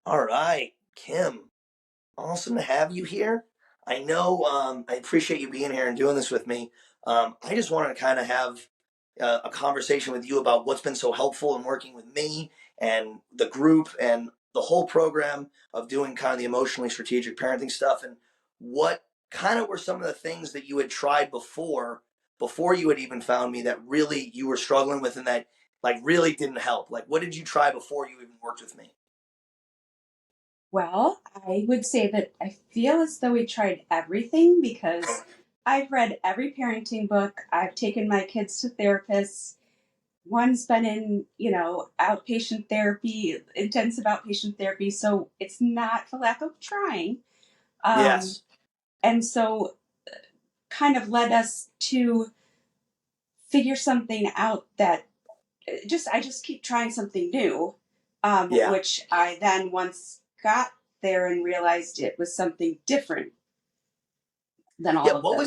All right, Kim, awesome to have you here. I know I appreciate you being here and doing this with me. I just wanted to kind of have a conversation with you about what's been so helpful in working with me and the group and the whole program of doing kind of the emotionally strategic parenting stuff, and what kind of were some of the things that you had tried before you had even found me that really you were struggling with and that like really didn't help. Like, what did you try before you even worked with me? Well, I would say that I feel as though we tried everything because I've read every parenting book. I've taken my kids to therapists. One's been in, outpatient therapy, intensive outpatient therapy. So it's not for lack of trying. Um, Yes. and so kind of led us to figure something out that I just keep trying something new, Yeah. which I then once got there and realized it was something different than Yeah. all of those. What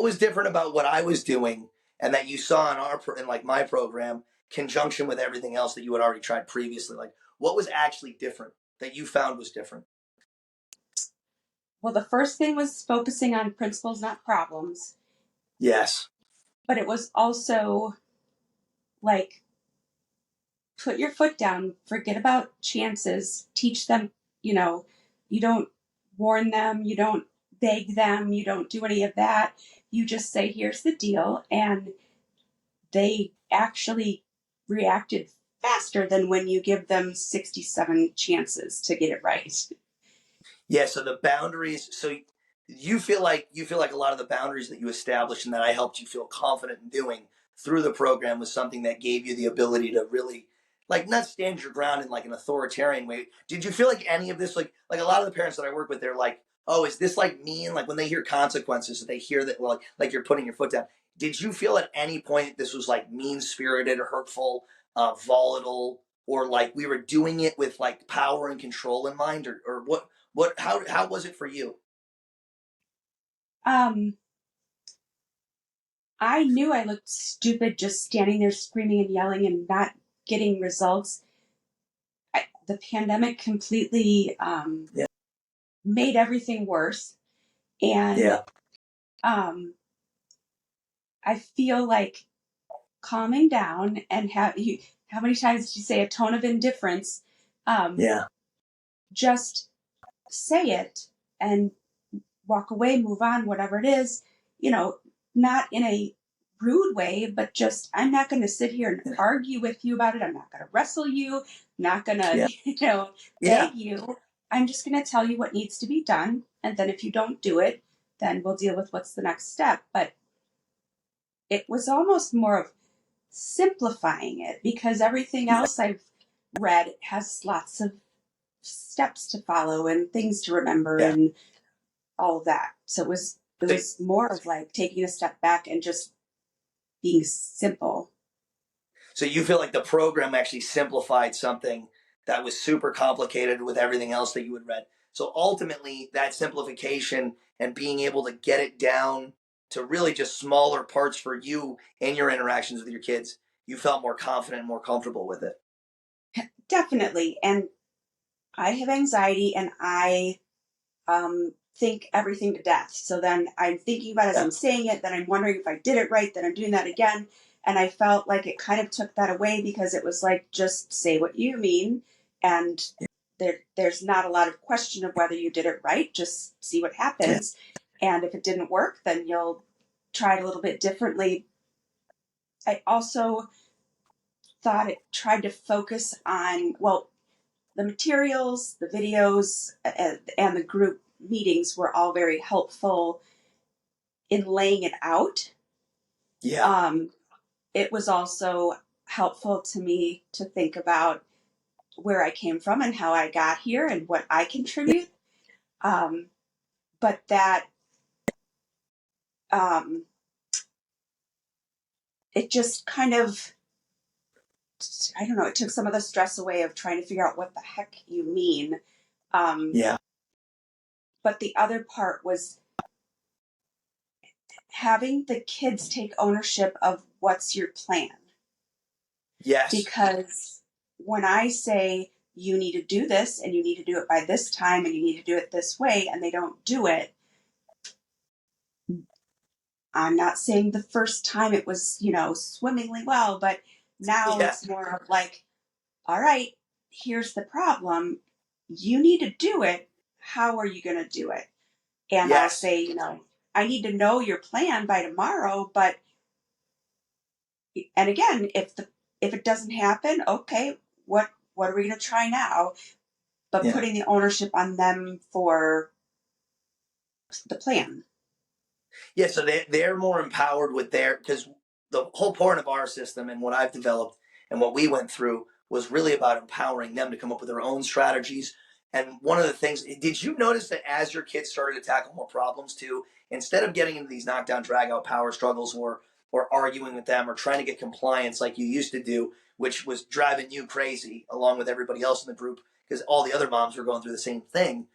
was different about what I was doing and that you saw in in like my program, conjunction with everything else that you had already tried previously? Like, what was actually different that you found was different? Well, the first thing was focusing on principles, not problems, Yes. but it was also like put your foot down, forget about chances, teach them, you know, you don't warn them, you don't beg them, you don't do any of that. You just say, here's the deal. And they actually reacted faster than when you give them 67 chances to get it right. Yeah. So the boundaries. So you feel like a lot of the boundaries that you established and that I helped you feel confident in doing through the program was something that gave you the ability to really like not stand your ground in like an authoritarian way. Did you feel like any of this like a lot of the parents that I work with, they're like, oh, is this like mean? Like when they hear consequences, they hear that well, like you're putting your foot down. Did you feel at any point this was like mean spirited, hurtful, volatile, or like we were doing it with like power and control in mind, or what? How was it for you? Um, I knew I looked stupid just standing there screaming and yelling and not getting results. The pandemic completely Yeah, made everything worse. And yeah, um, I feel like calming down and how many times did you say a tone of indifference? Um, yeah, just say it and walk away, move on, whatever it is, you know, not in a rude way, but just, I'm not going to sit here and yeah, argue with you about it. I'm not going to wrestle you. I'm not going to, yeah, beg yeah. you. I'm just going to tell you what needs to be done. And then if you don't do it, then we'll deal with what's the next step. But it was almost more of simplifying it because everything Yeah. else I've read has lots of steps to follow and things to remember Yeah. and all of that. So it So, was more of like taking a step back and just being simple. so you feel like the program actually simplified something that was super complicated with everything else that you had read. So ultimately, that simplification and being able to get it down to really just smaller parts for you and your interactions with your kids, you felt more confident and more comfortable with it. Definitely. And I have anxiety and I think everything to death. So then I'm thinking about it as Yeah. I'm saying it, then I'm wondering if I did it right, then I'm doing that again. And I felt like it kind of took that away because it was like, just say what you mean. And there's not a lot of question of whether you did it right. Just see what Yeah. happens. And if it didn't work, then you'll try it a little bit differently. I also thought it tried to focus on, well, the materials, the videos, and the group meetings were all very helpful in laying it out. Yeah. Um, it was also helpful to me to think about where I came from and how I got here and what I contribute. Um, but that um, it just kind of, I don't know, it took some of the stress away of trying to figure out what the heck you mean. Um, Yeah. but the other part was having the kids take ownership of what's your plan. Yes. Because when I say you need to do this and you need to do it by this time and you need to do it this way, and they don't do it. I'm not saying the first time it was, swimmingly well, but now Yeah. it's more of like, all right, here's the problem. You need to do it. How are you going to do it? And I'll Yes. say, I need to know your plan by tomorrow, but, and again, if it doesn't happen, okay, what are we going to try now? But Yeah. putting the ownership on them for the plan. Yeah, so they're more empowered with their, because the whole point of our system and what I've developed and what we went through was really about empowering them to come up with their own strategies. And one of the things, did you notice that as your kids started to tackle more problems too, instead of getting into these knockdown, drag out power struggles or arguing with them or trying to get compliance like you used to do, which was driving you crazy along with everybody else in the group because all the other moms were going through the same thing,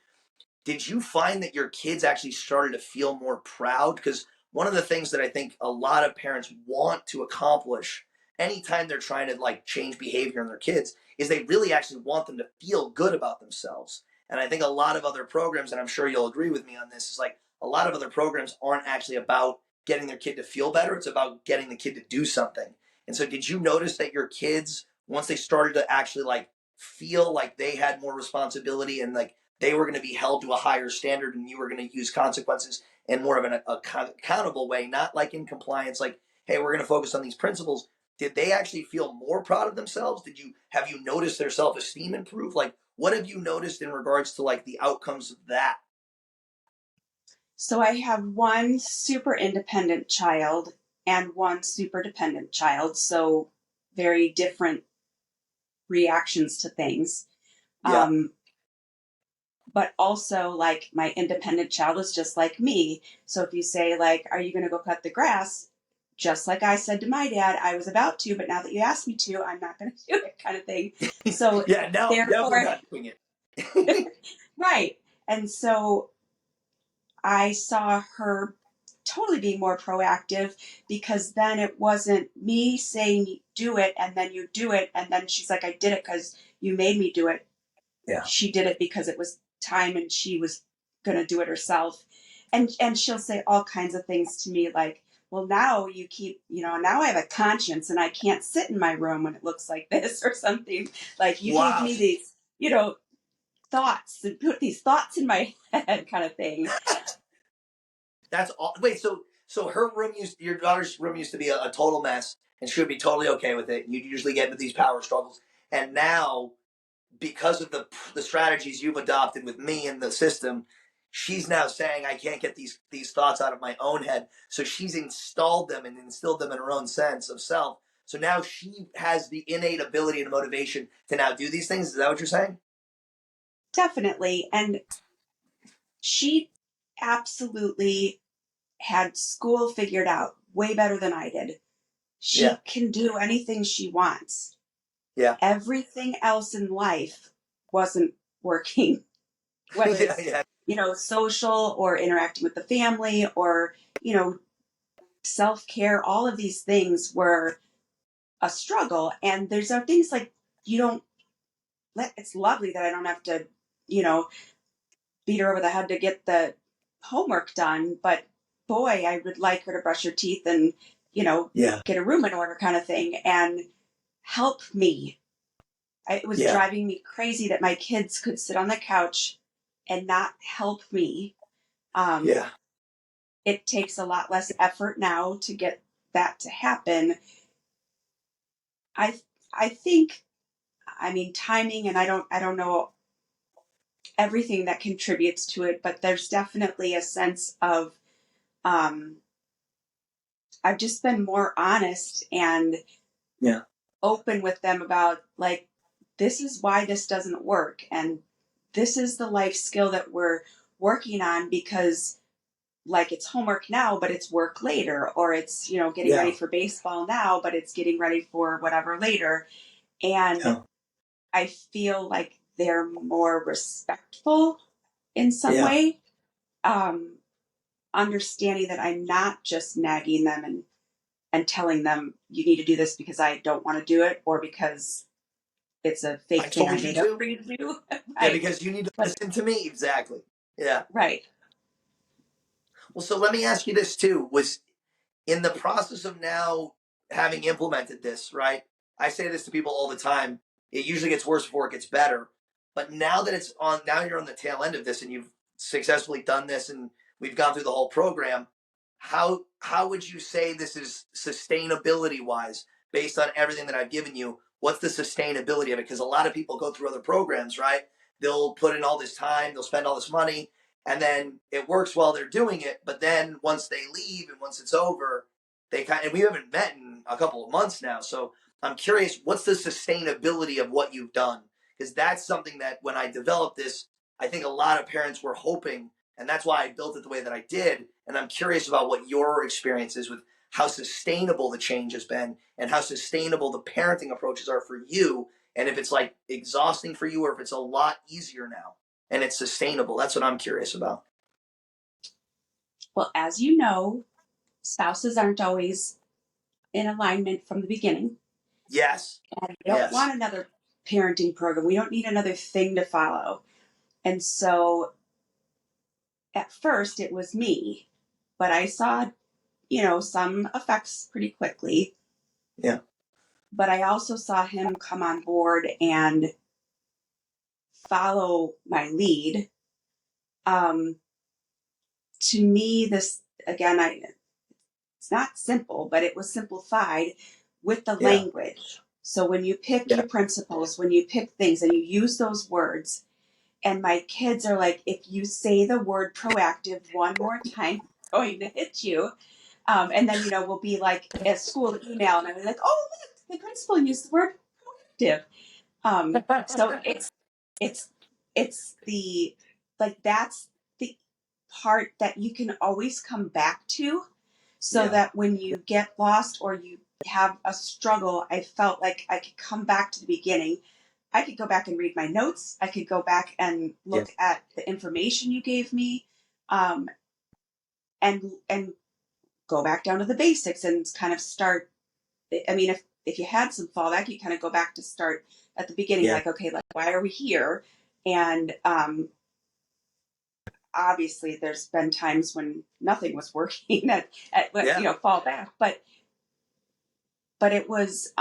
did you find that your kids actually started to feel more proud? Because one of the things that I think a lot of parents want to accomplish anytime they're trying to like change behavior in their kids is they really actually want them to feel good about themselves. And I think a lot of other programs, and I'm sure you'll agree with me on this, is like a lot of other programs aren't actually about getting their kid to feel better. It's about getting the kid to do something. And so did you notice that your kids, once they started to actually like feel like they had more responsibility and like they were going to be held to a higher standard and you were going to use consequences in more of an accountable way, not like in compliance, like, hey, we're going to focus on these principles. Did they actually feel more proud of themselves? Have you noticed their self-esteem improve? Like, what have you noticed in regards to like the outcomes of that? So I have one super independent child and one super dependent child. So very different reactions to things. Yeah. But also, like, my independent child is just like me. So if you say, like, are you going to go cut the grass? Just like I said to my dad, I was about to, but now that you asked me to, I'm not going to do it, kind of thing. So Yeah, now definitely therefore, not doing it. right. And so I saw her totally being more proactive because then it wasn't me saying do it and then you do it and then she's like, I did it because you made me do it. Yeah. She did it because it was time and she was going to do it herself. And she'll say all kinds of things to me like, well, now you keep, now I have a conscience and I can't sit in my room when it looks like this or something. Like you gave Wow. me these, thoughts and put these thoughts in my head kind of thing. That's all. Wait, so your daughter's room used to be a total mess, and she would be totally okay with it. You'd usually get into these power struggles, and now because of the strategies you've adopted with me and the system, she's now saying I can't get these thoughts out of my own head. So she's installed them and instilled them in her own sense of self. So now she has the innate ability and motivation to now do these things. Is that what you're saying? Definitely. And she absolutely had school figured out way better than I did. She Yeah. can do anything she wants. Yeah. Everything else in life wasn't working, whether Yeah. it's, Yeah. social or interacting with the family or, self care, all of these things were a struggle. And there's things like you don't it's lovely that I don't have to, you know, beat her over the head to get the homework done. But boy, I would like her to brush her teeth and, Yeah. get a room in order kind of thing and help me. It was Yeah. driving me crazy that my kids could sit on the couch and not help me. Um, Yeah. it takes a lot less effort now to get that to happen. I I think I mean timing and I don't know everything that contributes to it, but there's definitely a sense of um, I've just been more honest and Yeah. open with them about like this is why this doesn't work and this is the life skill that we're working on because like it's homework now but it's work later or it's getting ready Yeah. for baseball now but it's getting ready for whatever later and Yeah. I feel like they're more respectful in some Yeah. way, um, understanding that I'm not just nagging them and telling them you need to do this because I don't want to do it or because it's a I fake thing I told you made up to. for you to do. Yeah, Right. because you need to But listen to me. Exactly. Yeah. right. Well, so let me ask you this too. Was in the process of now having implemented this, right? I say this to people all the time. It usually gets worse before it gets better. But now that it's on, now you're on the tail end of this and you've successfully done this and we've gone through the whole program. How would you say this is sustainability wise based on everything that I've given you? What's the sustainability of it? Because a lot of people go through other programs, right? They'll put in all this time, they'll spend all this money, and then it works while they're doing it. But then once they leave and once it's over, they kind of, and we haven't met in a couple of months now. So I'm curious, what's the sustainability of what you've done? Because that's something that when I developed this, I think a lot of parents were hoping, and that's why I built it the way that I did. And I'm curious about what your experience is with how sustainable the change has been and how sustainable the parenting approaches are for you. And if it's like exhausting for you or if it's a lot easier now and it's sustainable. That's what I'm curious about. Well, as you know, spouses aren't always in alignment from the beginning. Yes. And we don't Yes. want another parenting program. We don't need another thing to follow. And so at first it was me, but I saw, some effects pretty quickly. Yeah. But I also saw him come on board and follow my lead. Um, to me, this again, it's not simple, but it was simplified with the Yeah. language. So when you pick Yeah. your principles, when you pick things and you use those words, and my kids are like, if you say the word proactive one more time, I'm going to hit you. And then, we'll be like at school email and I'll be like, oh, look, the principal used the word proactive. So it's, it's the, like, that's the part that you can always come back to so Yeah. that when you get lost or you have a struggle, I felt like I could come back to the beginning. I could go back and read my notes. I could go back and Yeah. look at the information you gave me, um, and go back down to the basics and kind of start. I mean, if you had some fallback, you kind of go back to start at the beginning, Yeah. like, okay, like, why are we here? And obviously, there's been times when nothing was working at Yeah. fallback, but it was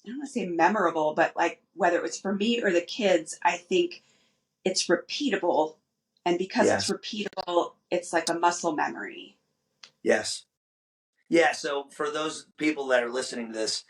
I don't want to say memorable, but like whether it was for me or the kids, I think it's repeatable. And because it's Yes. repeatable, it's like a muscle memory. Yes. Yeah. So for those people that are listening to this,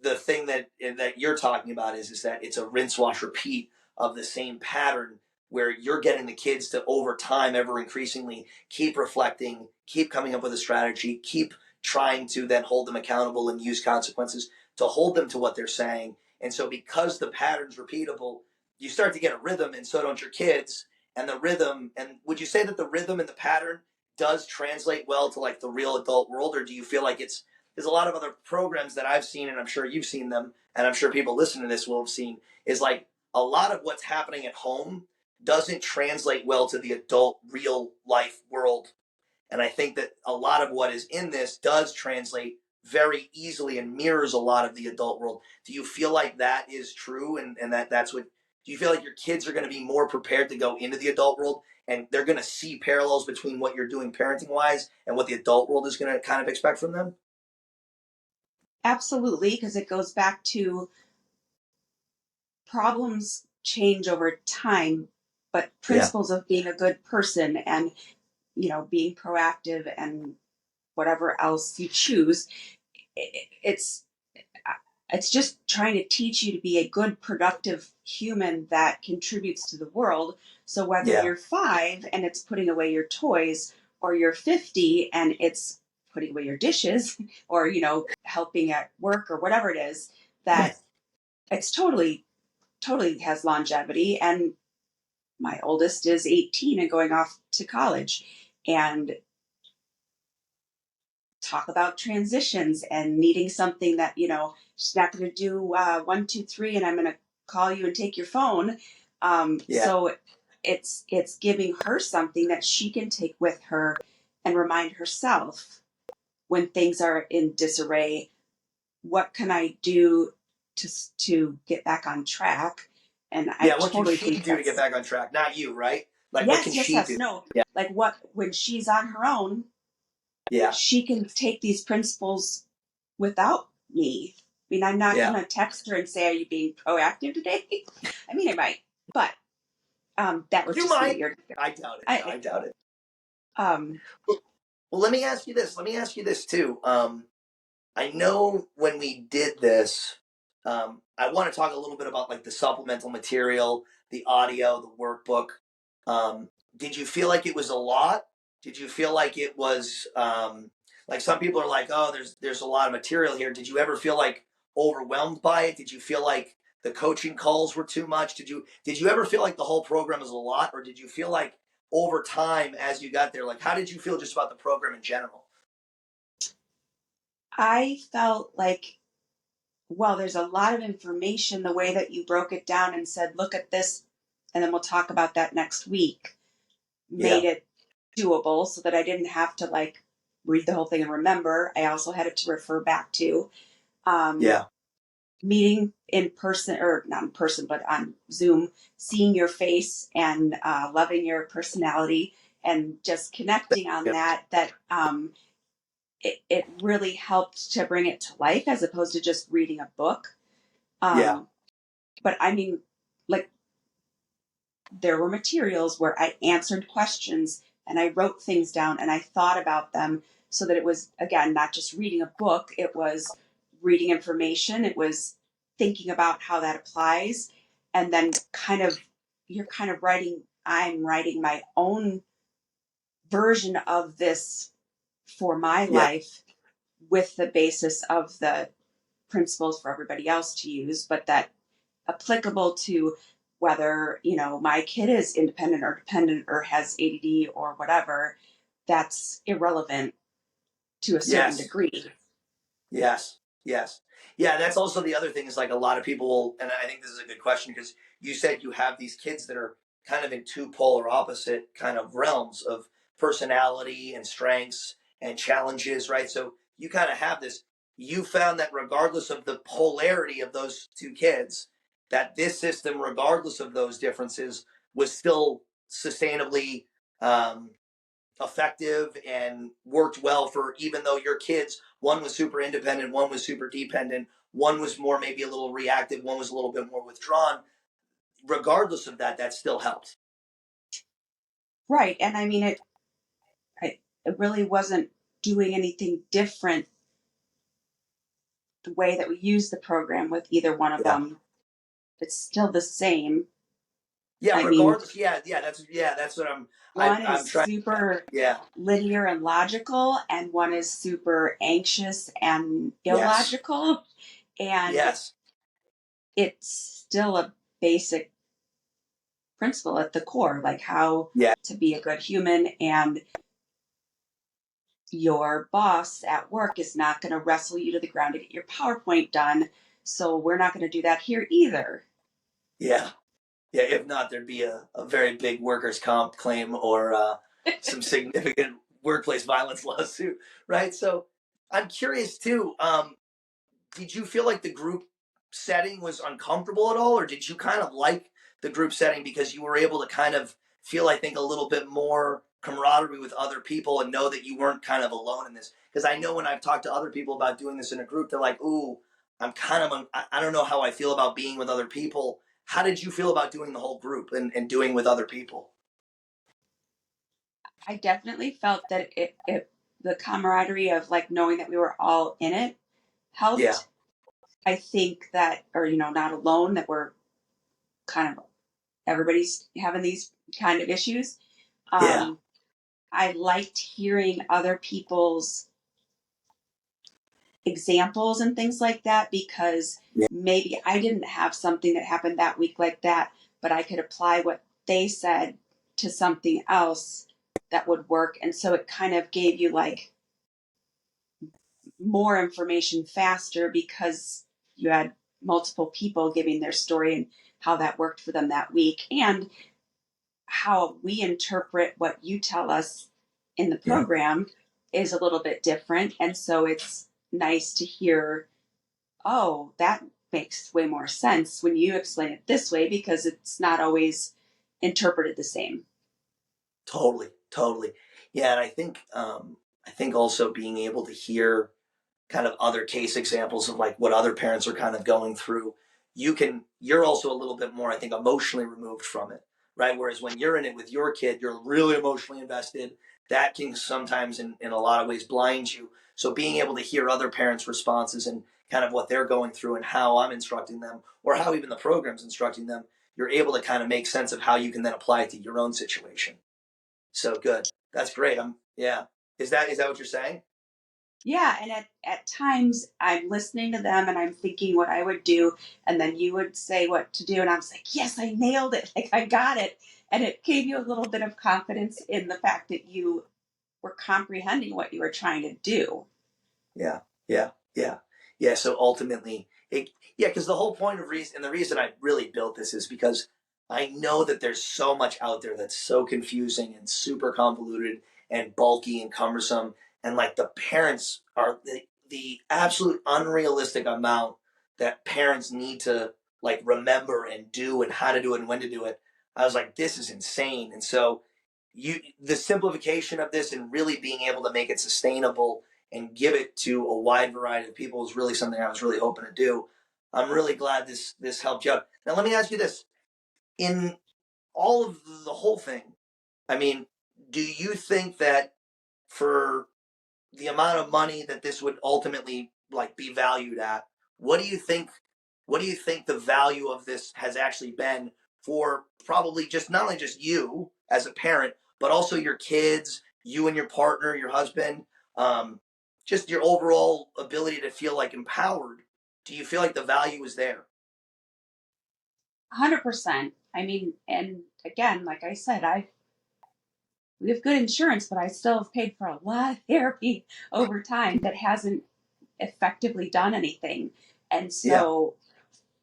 the thing that you're talking about is that it's a rinse, wash, repeat of the same pattern where you're getting the kids to over time ever increasingly keep reflecting, keep coming up with a strategy, keep trying to then hold them accountable and use consequences to hold them to what they're saying. And so because the pattern's repeatable, you start to get a rhythm and so don't your kids. And the rhythm, and would you say that the rhythm and the pattern does translate well to like the real adult world, or do you feel like it's, there's a lot of other programs that I've seen, and I'm sure you've seen them, and I'm sure people listening to this will have seen, is like a lot of what's happening at home doesn't translate well to the adult real life world. And I think that a lot of what is in this does translate very easily and mirrors a lot of the adult world. Do you feel like that is true and that's what, do you feel like your kids are going to be more prepared to go into the adult world and they're going to see parallels between what you're doing parenting wise and what the adult world is going to kind of expect from them? Absolutely, because it goes back to problems change over time, but Yeah. principles of being a good person and, being proactive and whatever else you choose, it's it's just trying to teach you to be a good, productive human that contributes to the world. So whether Yeah. you're 5 and it's putting away your toys, or you're 50 and it's putting away your dishes, or helping at work or whatever it is, that it's totally has longevity. And my oldest is 18 and going off to college, and talk about transitions and needing something that she's not going to do 1 2 3 and I'm going to call you and take your phone. Yeah. So it's giving her something that she can take with her and remind herself when things are in disarray, what can I do to get back on track. And I Yeah. What can totally she think do to get that's back on track? Not you, right? Like, what can she yes, do? no. Yeah. Like what when she's on her own, Yeah. she can take these principles without me. I mean, I'm not Yeah. gonna text her and say, "Are you being proactive today?" I mean, I might, but that was You just might. weird. I doubt it. I I doubt it. um Well, let me ask you this. Let me ask you this too. I know when we did this, I want to talk a little bit about like the supplemental material, the audio, the workbook. Did you feel like it was a lot? Did you feel like it was like some people are like, oh, there's a lot of material here. Did you ever feel like overwhelmed by it? Did you feel like the coaching calls were too much? Did you ever feel like the whole program was a lot, or did you feel like over time as you got there, like how did you feel just about the program in general? I felt like, well, there's a lot of information. The way that you broke it down and said, "Look at this," and then we'll talk about that next week, Yeah, made it doable so that I didn't have to like read the whole thing and remember. I also had it to refer back to. Um, yeah, Meeting in person, or not in person but on Zoom, seeing your face and loving your personality and just connecting on yeah, that it really helped to bring it to life as opposed to just reading a book. yeah, um, but I mean, like, there were materials where I answered questions and I wrote things down and I thought about them, so that it was, again, not just reading a book, it was reading information, it was thinking about how that applies. And then you're kind of I'm writing my own version of this for my yeah, life, with the basis of the principles for everybody else to use, but that applicable to whether, my kid is independent or dependent or has ADD or whatever. That's irrelevant to a certain yes. degree. Yes, yes. Yeah, that's also the other thing is like a lot of people will, and I think this is a good question because you said you have these kids that are kind of in two polar opposite kind of realms of personality and strengths and challenges, right? So you kind of have this, you found that regardless of the polarity of those two kids, that this system, regardless of those differences, was still sustainably um, effective and worked well for, even though your kids, one was super independent, one was super dependent, one was more maybe a little reactive, one was a little bit more withdrawn. Regardless of that, that still helped. Right. And I mean, it really wasn't doing anything different the way that we use the program with either one of Yeah. them. It's still the same. Yeah, I mean, regardless. Yeah, that's what one I'm is trying. super Yeah. linear and logical, and one is super anxious and Yes. illogical. And Yes. it's still a basic principle at the core, like how Yeah. to be a good human. And your boss at work is not going to wrestle you to the ground to get your PowerPoint done. So we're not going to do that here either. Yeah. Yeah. If not, there'd be a very big workers' comp claim or some significant workplace violence lawsuit, right? So I'm curious too. Did you feel like the group setting was uncomfortable at all, or did you kind of like the group setting because you were able to kind of feel, I think, a little bit more camaraderie with other people and know that you weren't kind of alone in this? Because I know when I've talked to other people about doing this in a group, they're like, "Ooh, I'm kind of, I don't know how I feel about being with other people." How did you feel about doing the whole group and doing with other people? I definitely felt that the camaraderie of like knowing that we were all in it Yeah, helped. I think that, or, not alone, that we're kind of, everybody's having these kind of issues. yeah, Um, I liked hearing other people's examples and things like that, because yeah, maybe I didn't have something that happened that week like that, but I could apply what they said to something else that would work. And so it kind of gave you like more information faster because you had multiple people giving their story and how that worked for them that week, and how we interpret what you tell us in the yeah, program is a little bit different. And so it's nice to hear, oh, that makes way more sense when you explain it this way because it's not always interpreted the same. Totally, totally. Yeah, and I think also being able to hear kind of other case examples of like what other parents are kind of going through, you're also a little bit more, I think, emotionally removed from it, right? Whereas when you're in it with your kid, you're really emotionally invested. That can sometimes in a lot of ways blind you. So being able to hear other parents' responses and kind of what they're going through and how I'm instructing them or how even the program's instructing them, you're able to kind of make sense of how you can then apply it to your own situation. So good. That's great. Yeah. Is that what you're saying? Yeah, and at times I'm listening to them and I'm thinking what I would do, and then you would say what to do, and I was like, yes, I nailed it. Like I got it. And it gave you a little bit of confidence in the fact that you were comprehending what you were trying to do. Yeah, yeah, yeah, yeah. So ultimately, yeah, because the whole point of reason and the reason I really built this is because I know that there's so much out there that's so confusing and super convoluted and bulky and cumbersome, and like the parents are the absolute unrealistic amount that parents need to like remember and do and how to do it and when to do it. I was like, this is insane, and so the simplification of this and really being able to make it sustainable and give it to a wide variety of people is really something I was really hoping to do. I'm really glad this helped you out. Now let me ask you this: in all of the whole thing, I mean, do you think that for the amount of money that this would ultimately like be valued at, what do you think what do you think the value of this has actually been for probably just not only just you as a parent, but also your kids, you and your partner, your husband, um, just your overall ability to feel like empowered? Do you feel like the value is there? 100%. I mean, and again, like I said, we have good insurance, but I still have paid for a lot of therapy over time that hasn't effectively done anything. And Yeah, so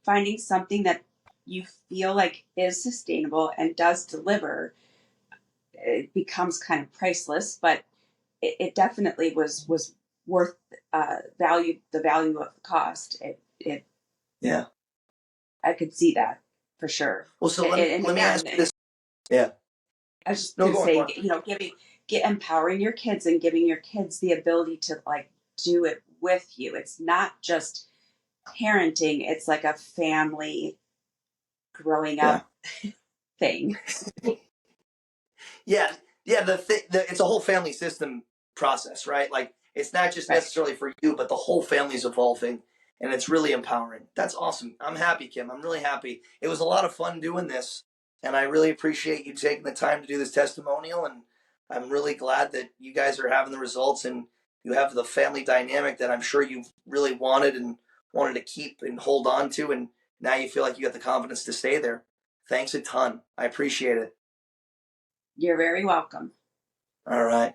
finding something that you feel like is sustainable and does deliver, it becomes kind of priceless, but it definitely was worth the value of the cost. It yeah. I could see that for sure. Well, so And let me ask again, you this. Yeah. I was just No, gonna go on, go say, on. get empowering your kids and giving your kids the ability to like do it with you. It's not just parenting; it's like a family growing Yeah. up thing. Yeah, yeah. It's a whole family system process, right? Like it's not just Right. necessarily for you, but the whole family's evolving, and it's really empowering. That's awesome. I'm happy, Kim. I'm really happy. It was a lot of fun doing this, and I really appreciate you taking the time to do this testimonial. And I'm really glad that you guys are having the results, and you have the family dynamic that I'm sure you've really wanted and wanted to keep and hold on to, and now you feel like you got the confidence to stay there. Thanks a ton. I appreciate it. You're very welcome. All right.